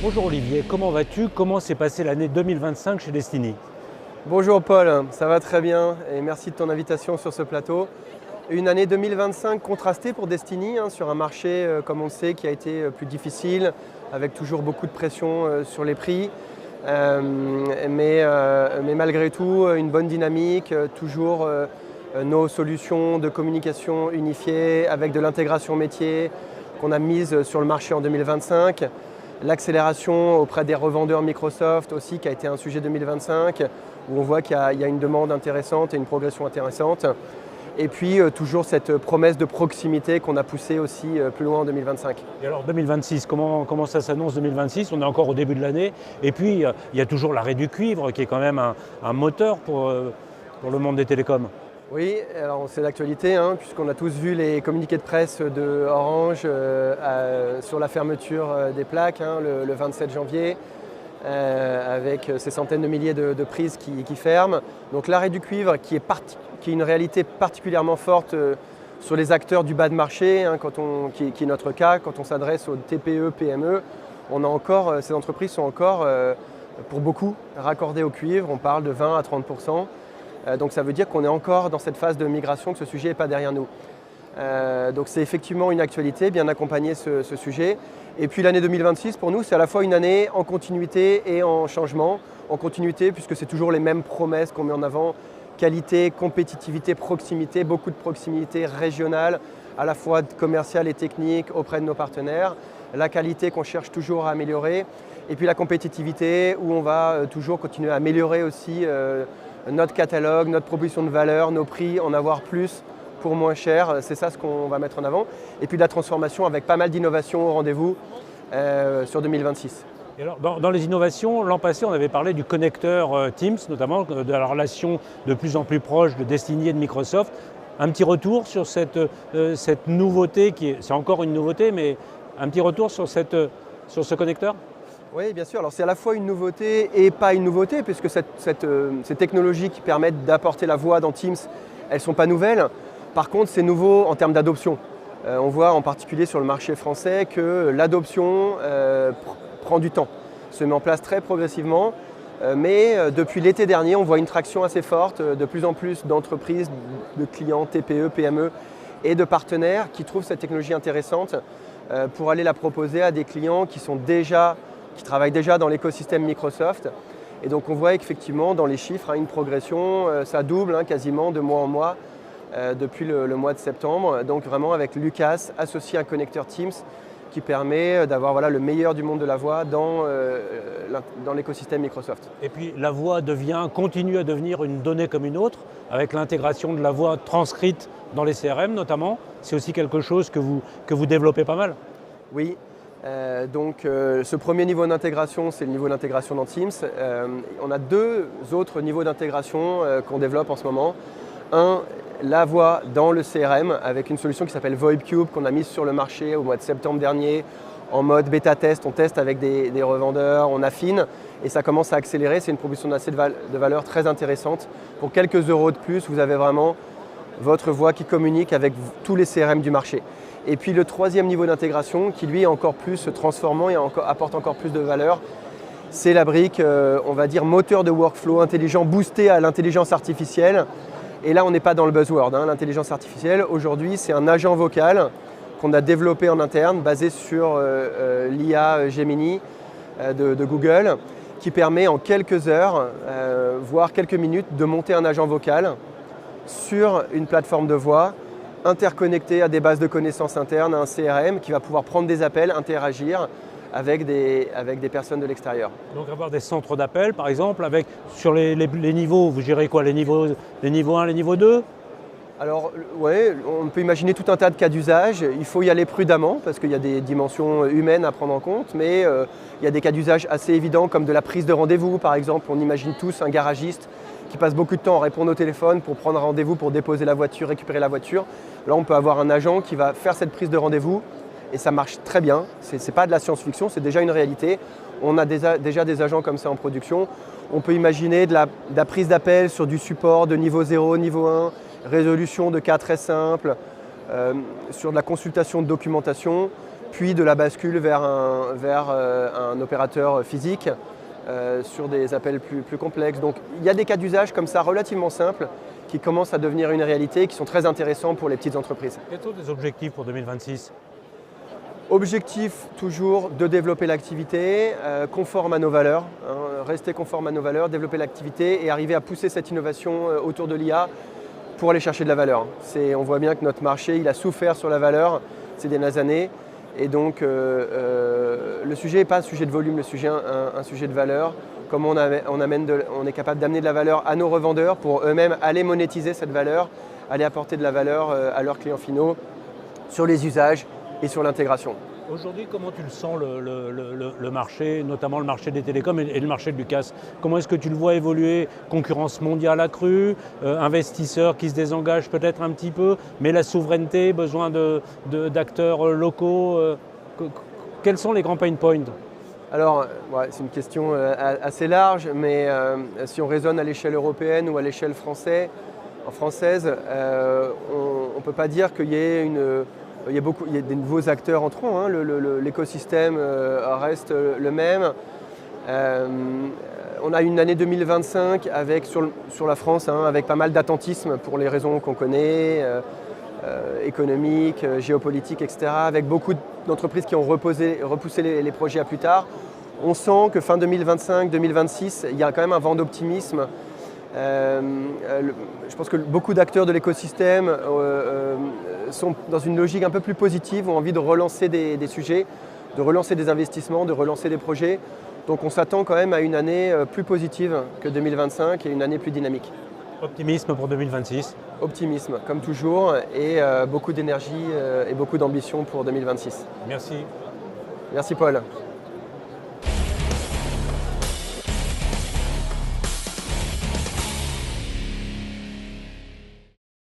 Bonjour Olivier, comment vas-tu? Comment s'est passée l'année 2025 chez Destiny? Bonjour Paul, ça va très bien et merci de ton invitation sur ce plateau. Une année 2025 contrastée pour Destiny, sur un marché, comme on le sait, qui a été plus difficile, avec toujours beaucoup de pression sur les prix. Mais malgré tout, une bonne dynamique, toujours nos solutions de communication unifiées, avec de l'intégration métier qu'on a mise sur le marché en 2025. L'accélération auprès des revendeurs Microsoft aussi, qui a été un sujet 2025, où on voit qu'il y a une demande intéressante et une progression intéressante. Et puis toujours cette promesse de proximité qu'on a poussée aussi plus loin en 2025. Et alors 2026, comment ça s'annonce 2026? On est encore au début de l'année. Et puis il y a toujours l'arrêt du cuivre qui est quand même un moteur pour le monde des télécoms. Oui, alors c'est l'actualité, puisqu'on a tous vu les communiqués de presse de Orange sur la fermeture des plaques le 27 janvier, avec ces centaines de milliers de prises qui ferment. Donc l'arrêt du cuivre qui est une réalité particulièrement forte sur les acteurs du bas de marché, qui est notre cas, quand on s'adresse aux TPE, PME, ces entreprises sont encore, pour beaucoup, raccordées au cuivre. On parle de 20 à 30%. Donc ça veut dire qu'on est encore dans cette phase de migration, que ce sujet n'est pas derrière nous. Donc c'est effectivement une actualité, bien accompagner ce sujet. Et puis l'année 2026, pour nous, c'est à la fois une année en continuité et en changement. En continuité, puisque c'est toujours les mêmes promesses qu'on met en avant. Qualité, compétitivité, proximité, beaucoup de proximité régionale, à la fois commerciale et technique auprès de nos partenaires. La qualité qu'on cherche toujours à améliorer. Et puis la compétitivité, où on va toujours continuer à améliorer aussi notre catalogue, notre proposition de valeur, nos prix, en avoir plus pour moins cher, c'est ça ce qu'on va mettre en avant. Et puis de la transformation avec pas mal d'innovations au rendez-vous sur 2026. Et alors, dans les innovations, l'an passé, on avait parlé du connecteur Teams, notamment de la relation de plus en plus proche de Destiny et de Microsoft. Un petit retour sur cette nouveauté, c'est encore une nouveauté, mais un petit retour sur ce connecteur? Oui, bien sûr. Alors c'est à la fois une nouveauté et pas une nouveauté, puisque ces technologies qui permettent d'apporter la voix dans Teams, elles ne sont pas nouvelles. Par contre, c'est nouveau en termes d'adoption. On voit en particulier sur le marché français que l'adoption prend du temps, se met en place très progressivement. Mais depuis l'été dernier, on voit une traction assez forte, de plus en plus d'entreprises, de clients TPE, PME et de partenaires qui trouvent cette technologie intéressante pour aller la proposer à des clients qui travaillent déjà dans l'écosystème Microsoft. Et donc on voit effectivement dans les chiffres une progression, ça double quasiment de mois en mois depuis le mois de septembre. Donc vraiment avec Lucas associé à un connecteur Teams qui permet d'avoir le meilleur du monde de la voix dans l'écosystème Microsoft. Et puis la voix continue à devenir une donnée comme une autre, avec l'intégration de la voix transcrite dans les CRM notamment. C'est aussi quelque chose que vous développez pas mal. Oui. Donc ce premier niveau d'intégration, c'est le niveau d'intégration dans Teams. On a deux autres niveaux d'intégration qu'on développe en ce moment. Un, la voix dans le CRM avec une solution qui s'appelle VoIPcube qu'on a mise sur le marché au mois de septembre dernier en mode bêta test. On teste avec des revendeurs, on affine et ça commence à accélérer. C'est une proposition de valeur très intéressante. Pour quelques euros de plus, vous avez vraiment votre voix qui communique avec tous les CRM du marché. Et puis le troisième niveau d'intégration qui lui est encore plus transformant et apporte encore plus de valeur, c'est la brique, on va dire, moteur de workflow intelligent boosté à l'intelligence artificielle. Et là, on n'est pas dans le buzzword. L'intelligence artificielle, aujourd'hui, c'est un agent vocal qu'on a développé en interne, basé sur l'IA Gemini de Google, qui permet en quelques heures, voire quelques minutes, de monter un agent vocal sur une plateforme de voix interconnecté à des bases de connaissances internes, à un CRM qui va pouvoir prendre des appels, interagir avec des personnes de l'extérieur. Donc avoir des centres d'appel par exemple, sur les niveaux, vous gérez quoi, les niveaux 1, les niveaux 2? Alors oui, on peut imaginer tout un tas de cas d'usage. Il faut y aller prudemment parce qu'il y a des dimensions humaines à prendre en compte, mais il y a des cas d'usage assez évidents comme de la prise de rendez-vous par exemple. On imagine tous un garagiste qui passe beaucoup de temps à répondre au téléphone pour prendre un rendez-vous, pour déposer la voiture, récupérer la voiture. Là, on peut avoir un agent qui va faire cette prise de rendez-vous et ça marche très bien. Ce n'est pas de la science-fiction, c'est déjà une réalité. On a déjà des agents comme ça en production. On peut imaginer de la prise d'appel sur du support de niveau 0, niveau 1, résolution de cas très simples, sur de la consultation de documentation. puis de la bascule vers un opérateur physique sur des appels plus complexes. Donc il y a des cas d'usage comme ça relativement simples qui commencent à devenir une réalité, qui sont très intéressants pour les petites entreprises. Quels sont tes objectifs pour 2026 ? Objectif toujours de développer l'activité conforme à nos valeurs, rester conforme à nos valeurs, développer l'activité et arriver à pousser cette innovation autour de l'IA pour aller chercher de la valeur. On voit bien que notre marché il a souffert sur la valeur ces dernières années et donc le sujet n'est pas un sujet de volume, le sujet est un sujet de valeur. Comment on est capable d'amener de la valeur à nos revendeurs pour eux-mêmes aller monétiser cette valeur, aller apporter de la valeur à leurs clients finaux sur les usages et sur l'intégration. Aujourd'hui, comment tu le sens le marché, notamment le marché des télécoms et le marché de l'UCAS? Comment est-ce que tu le vois évoluer? Concurrence mondiale accrue, investisseurs qui se désengagent peut-être un petit peu, mais la souveraineté, besoin d'acteurs locaux. Quels sont les grands pain points? Alors, c'est une question assez large, mais si on raisonne à l'échelle européenne ou à l'échelle française, on ne peut pas dire qu'il y ait il y a des nouveaux acteurs entrants, hein. L'écosystème reste le même. On a une année 2025 sur la France avec pas mal d'attentisme pour les raisons qu'on connaît, économiques, géopolitiques, etc. Avec beaucoup d'entreprises qui ont repoussé les projets à plus tard. On sent que fin 2025-2026, il y a quand même un vent d'optimisme. Je pense que beaucoup d'acteurs de l'écosystème sont dans une logique un peu plus positive, ont envie de relancer des sujets, de relancer des investissements, de relancer des projets. Donc on s'attend quand même à une année plus positive que 2025 et une année plus dynamique. Optimisme pour 2026? Optimisme, comme toujours, et beaucoup d'énergie et beaucoup d'ambition pour 2026. Merci. Merci Paul.